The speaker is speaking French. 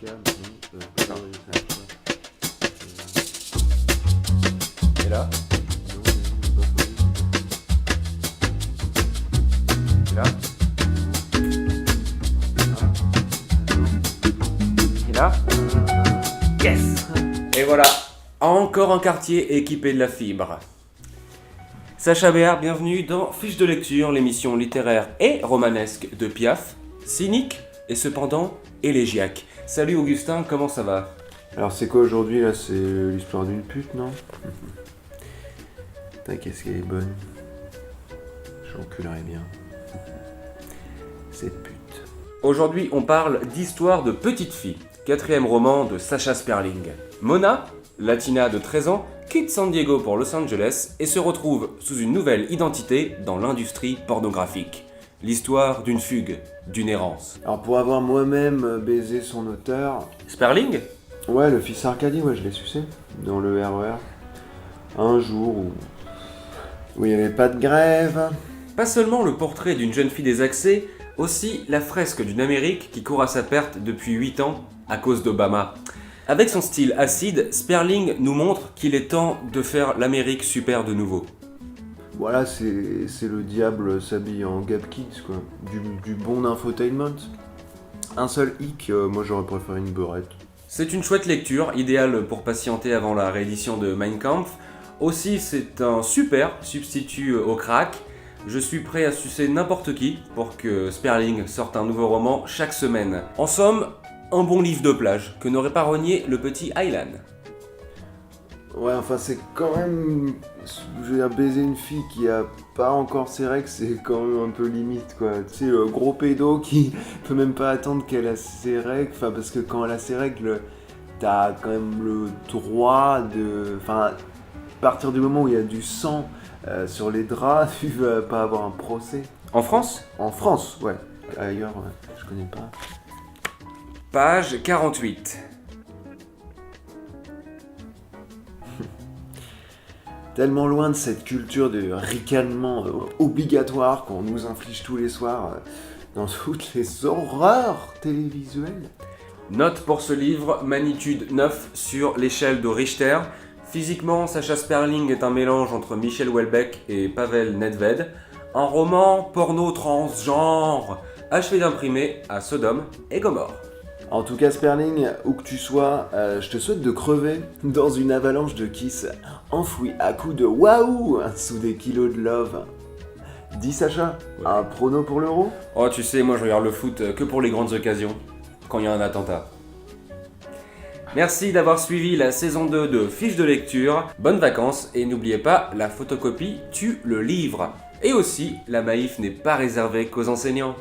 câble. Et là? Et là? Et là? Yes! Et voilà, encore un quartier équipé de la fibre. Sacha Béard, bienvenue dans Fiche de lecture, l'émission littéraire et romanesque de Piaf, cynique et cependant élégiaque. Salut Augustin, comment ça va? Alors c'est quoi aujourd'hui là? C'est l'histoire d'une pute, non? Putain, qu'est-ce qu'elle est bonne. J'enculerais bien. Cette pute. Aujourd'hui, on parle d'Histoire de petite fille, 4e roman de Sacha Sperling. Mona, latina de 13 ans, quitte San Diego pour Los Angeles et se retrouve sous une nouvelle identité dans l'industrie pornographique. L'histoire d'une fugue, d'une errance. Alors pour avoir moi-même baisé son auteur... Sperling? Ouais, le fils Arcadie, ouais, je l'ai sucé. Dans le RER. Un jour où il n'y avait pas de grève. Pas seulement le portrait d'une jeune fille désaxée, aussi la fresque d'une Amérique qui court à sa perte depuis 8 ans à cause d'Obama. Avec son style acide, Sperling nous montre qu'il est temps de faire l'Amérique super de nouveau. Voilà, c'est le diable s'habille en Gap Kids, quoi. Du bon infotainment. Un seul hic, moi j'aurais préféré une beurette. C'est une chouette lecture, idéale pour patienter avant la réédition de Mein Kampf. Aussi, c'est un super substitut au crack. Je suis prêt à sucer n'importe qui pour que Sperling sorte un nouveau roman chaque semaine. En somme, un bon livre de plage que n'aurait pas renié le petit Aylan. Ouais, enfin c'est quand même... Je veux dire, baiser une fille qui a pas encore ses règles, c'est quand même un peu limite, quoi. Tu sais, le gros pédo qui peut même pas attendre qu'elle a ses règles, enfin parce que quand elle a ses règles, t'as quand même le droit de... Enfin, à partir du moment où il y a du sang sur les draps, tu vas pas avoir un procès. En France? En France, ouais. Ailleurs, je connais pas. Page 48. Tellement loin de cette culture de ricanement obligatoire qu'on nous inflige tous les soirs dans toutes les horreurs télévisuelles. Note pour ce livre, magnitude 9 sur l'échelle de Richter. Physiquement, Sacha Sperling est un mélange entre Michel Houellebecq et Pavel Nedved. Un roman porno transgenre, achevé d'imprimer à Sodome et Gomorrhe. En tout cas, Sperling, où que tu sois, je te souhaite de crever dans une avalanche de kiss enfouis à coups de waouh sous des kilos de love. Dis Sacha, Ouais. un prono pour l'Euro? Oh, tu sais, moi je regarde le foot que pour les grandes occasions, quand il y a un attentat. Merci d'avoir suivi la saison 2 de Fiche de lecture. Bonnes vacances et n'oubliez pas, la photocopie tue le livre. Et aussi, la Maïf n'est pas réservée qu'aux enseignants.